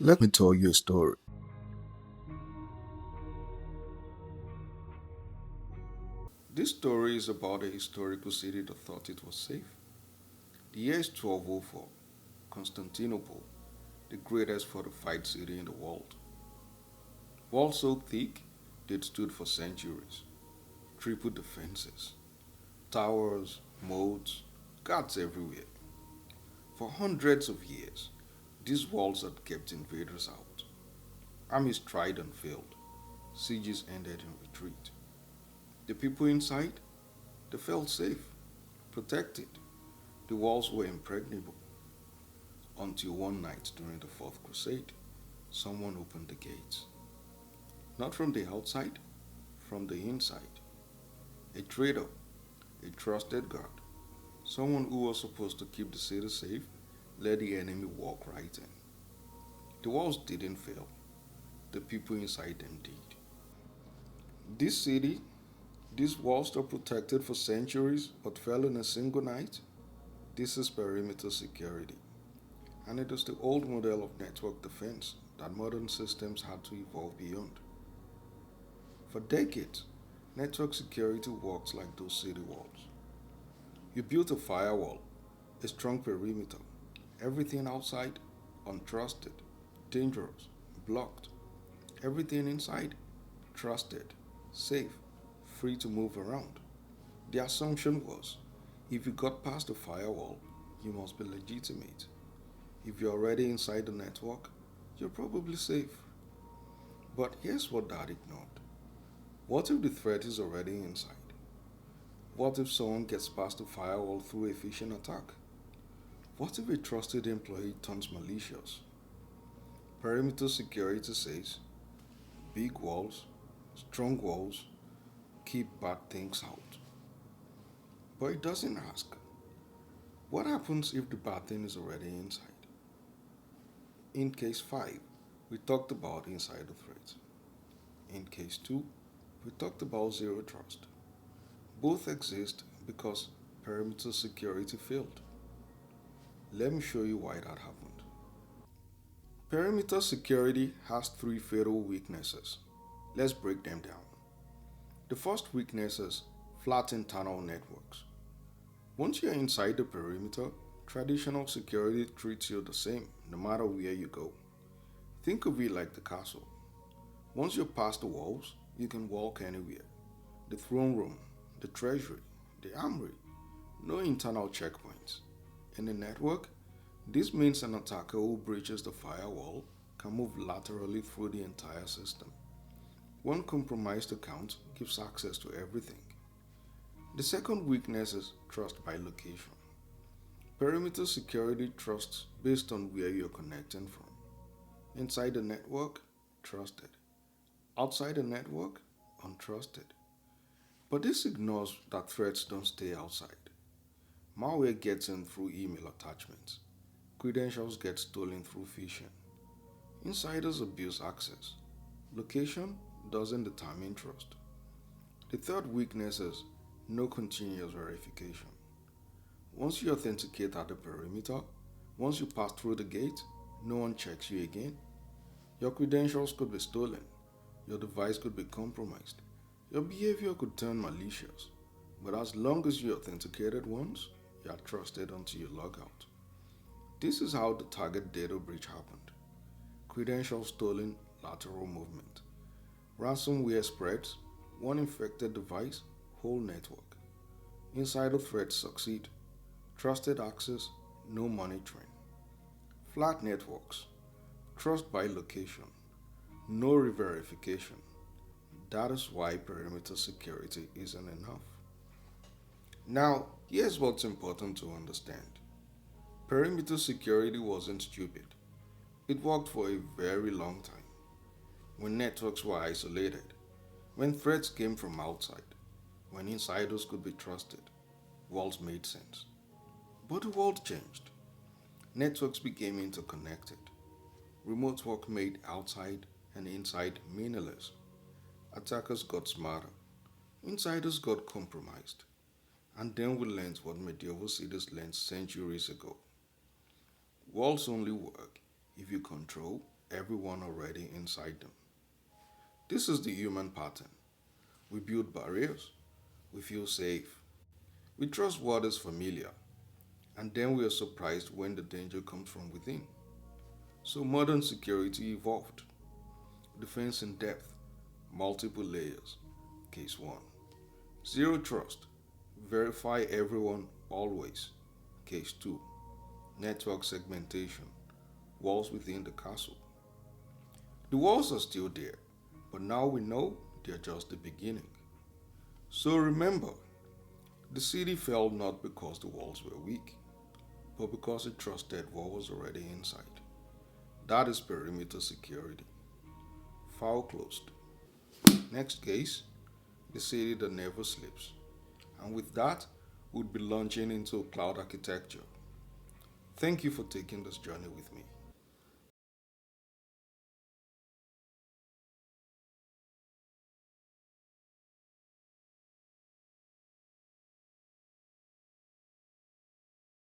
Let me tell you a story. This story is about a historical city that thought it was safe. The year is 1204. Constantinople, the greatest fortified city in the world. Walls so thick they'd stood for centuries. Triple defenses, towers, moats, guards everywhere. For hundreds of years, these walls had kept invaders out. Armies tried and failed. Sieges ended in retreat. The people inside, they felt safe, protected. The walls were impregnable until one night during the Fourth Crusade, someone opened the gates. Not from the outside, from the inside. A traitor, a trusted guard, someone who was supposed to keep the city safe, let the enemy walk right in. The walls didn't fail, the people inside them did. This city, these walls are protected for centuries but fell in a single night. This is perimeter security, and it is the old model of network defense that modern systems had to evolve beyond. For decades, network security works like those city walls. You build a firewall, a strong perimeter, everything outside, untrusted, dangerous, blocked. Everything inside, trusted, safe, free to move around. The assumption was if you got past the firewall, you must be legitimate. If you're already inside the network, you're probably safe. But here's what that ignored. What if the threat is already inside? What if someone gets past the firewall through a phishing attack? What if a trusted employee turns malicious? Perimeter security says big walls, strong walls, keep bad things out. But it doesn't ask what happens if the bad thing is already inside? In case 5, we talked about insider threats. In case 2, we talked about zero trust. Both exist because perimeter security failed. Let me show you why that happened. Perimeter security has 3 fatal weaknesses. Let's break them down. The first weakness is flat internal networks. Once you're inside the perimeter, traditional security treats you the same no matter where you go. Think of it like the castle. Once you're past the walls, you can walk anywhere. The throne room, the treasury, the armory, no internal checkpoints. In the network, this means an attacker who breaches the firewall can move laterally through the entire system. One compromised account gives access to everything. The second weakness is trust by location. Perimeter security trusts based on where you're connecting from. Inside the network, trusted. Outside the network, untrusted. But this ignores that threats don't stay outside. Malware gets in through email attachments. Credentials get stolen through phishing. Insiders abuse access. Location doesn't determine trust. The third weakness is no continuous verification. Once you authenticate at the perimeter, once you pass through the gate, no one checks you again. Your credentials could be stolen. Your device could be compromised. Your behavior could turn malicious. But as long as you authenticated once, you are trusted until you log out. This is how the target data breach happened. Credentials stolen, lateral movement. Ransomware spreads, one infected device, whole network. Insider threats succeed. Trusted access, no monitoring. Flat networks. Trust by location. No re-verification. That is why perimeter security isn't enough. Now, here's what's important to understand. Perimeter security wasn't stupid. It worked for a very long time. When networks were isolated, when threats came from outside, when insiders could be trusted, walls made sense. But the world changed. Networks became interconnected. Remote work made outside and inside meaningless. Attackers got smarter. Insiders got compromised. And then we learned what medieval cities learned centuries ago. Walls only work if you control, everyone already inside them. This is the human pattern. We build barriers, we feel safe, we trust what is familiar, and then we are surprised when the danger comes from within. So modern security evolved. Defense in depth, multiple layers. Case 1. Zero trust. Verify everyone always. Case 2. Network segmentation. Walls within the castle. The walls are still there, but now we know they are just the beginning. So remember, the city fell not because the walls were weak, but because it trusted what was already inside. That is perimeter security. File closed. Next case, the city that never sleeps. And with that, we'll be launching into cloud architecture. Thank you for taking this journey with me.